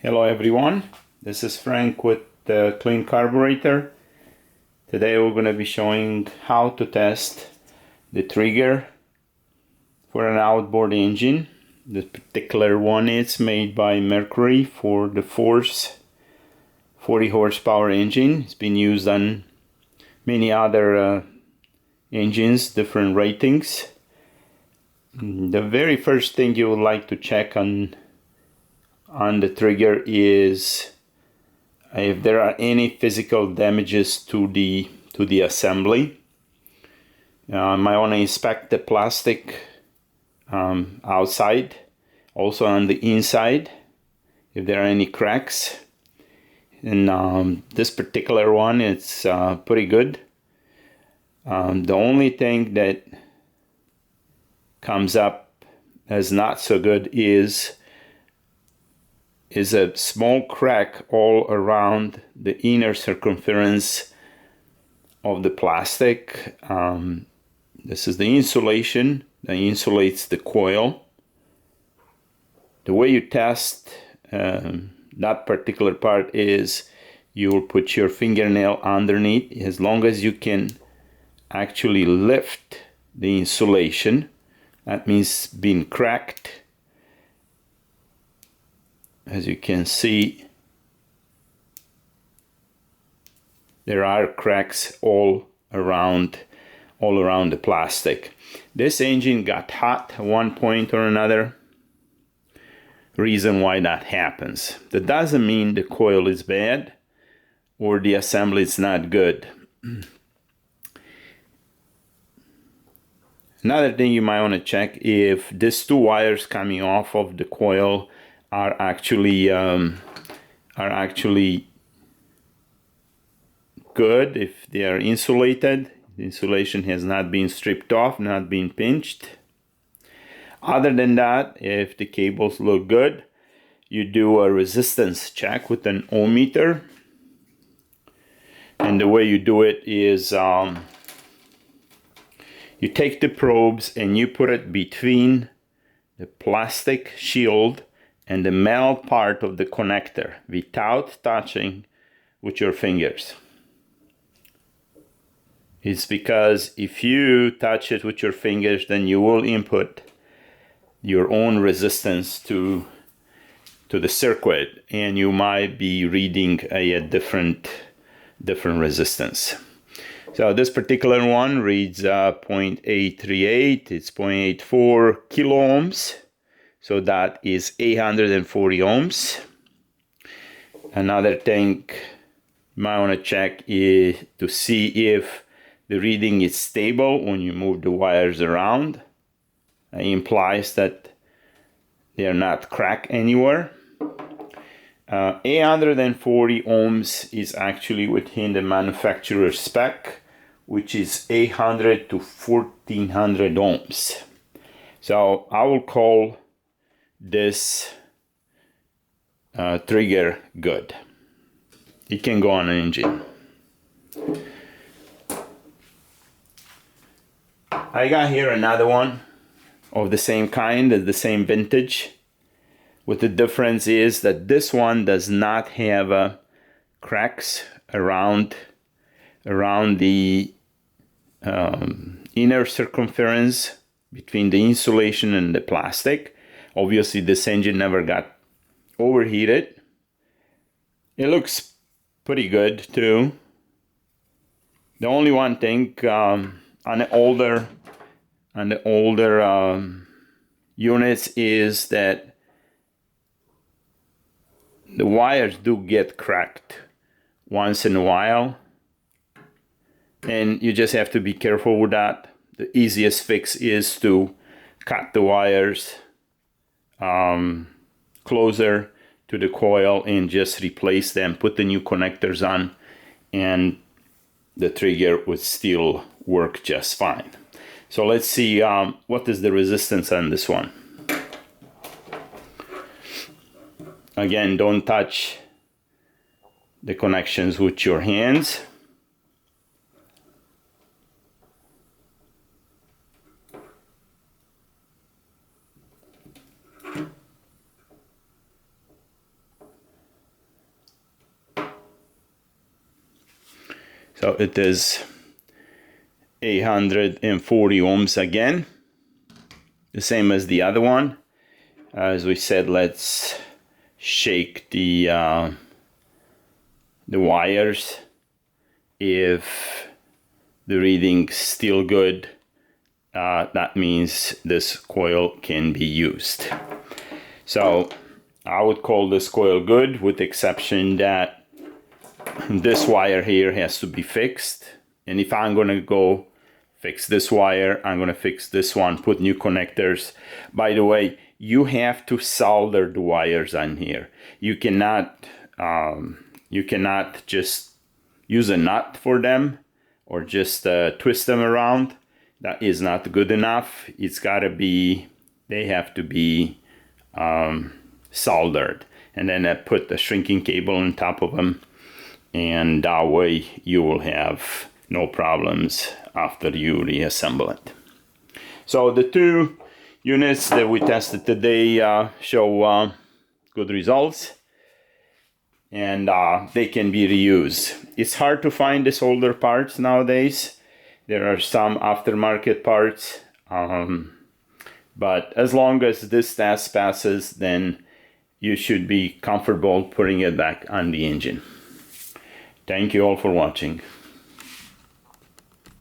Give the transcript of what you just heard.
Hello everyone, this is Frank with the Clean Carburetor. Today we're going to be showing how to test the trigger for an outboard engine. This particular one is made by Mercury for the Force 40 horsepower engine. It's been used on many other engines, different ratings. The very first thing you would like to check on the trigger is if there are any physical damages to the assembly. I might want to inspect the plastic outside, also on the inside, if there are any cracks. And this particular one, it's pretty good. The only thing that comes up as not so good is a small crack all around the inner circumference of the plastic. This is the insulation that insulates the coil. The way you test that particular part is you will put your fingernail underneath. As long as you can actually lift the insulation, that means being cracked. As you can see, there are cracks all around the plastic. This engine got hot at one point or another. Reason why that happens. That doesn't mean the coil is bad or the assembly is not good. Another thing you might want to check if these two wires coming off of the coil are actually good, if they are insulated. The insulation has not been stripped off, not been pinched. Other than that, if the cables look good, you do a resistance check with an ohm meter. And the way you do it is you take the probes and you put it between the plastic shield and the metal part of the connector without touching with your fingers. It's because if you touch it with your fingers, then you will input your own resistance to the circuit, and you might be reading a different resistance. So this particular one reads 0.838, it's 0.84 kilo ohms. So that is 840 ohms. Another thing you might want to check is to see if the reading is stable when you move the wires around. It implies that they are not cracked anywhere. 840 ohms is actually within the manufacturer's spec, which is 800 to 1400 ohms. So I will call this trigger good. It can go on an engine. I got here another one of the same kind, the same vintage. What the difference is that this one does not have cracks around the inner circumference between the insulation and the plastic. Obviously, this engine never got overheated. It looks pretty good too. The only one thing on the older units is that the wires do get cracked once in a while, and you just have to be careful with that. The easiest fix is to cut the wires closer to the coil and just replace them, put the new connectors on, and the trigger would still work just fine. So let's see what is the resistance on this one. Again, don't touch the connections with your hands. So it is 840 ohms again, the same as the other one. As we said, let's shake the wires. If the reading's still good, that means this coil can be used. So I would call this coil good, with the exception that this wire here has to be fixed. And if I'm gonna go fix this wire, I'm gonna fix this one, put new connectors. By the way, you have to solder the wires on here. You cannot just use a nut for them or just twist them around. That is not good enough. It's gotta be, they have to be soldered. And then I put the shrinking cable on top of them, and that way you will have no problems after you reassemble it. So the two units that we tested today show good results, and they can be reused. It's hard to find these older parts nowadays. There are some aftermarket parts, but as long as this test passes, then you should be comfortable putting it back on the engine. Thank you all for watching.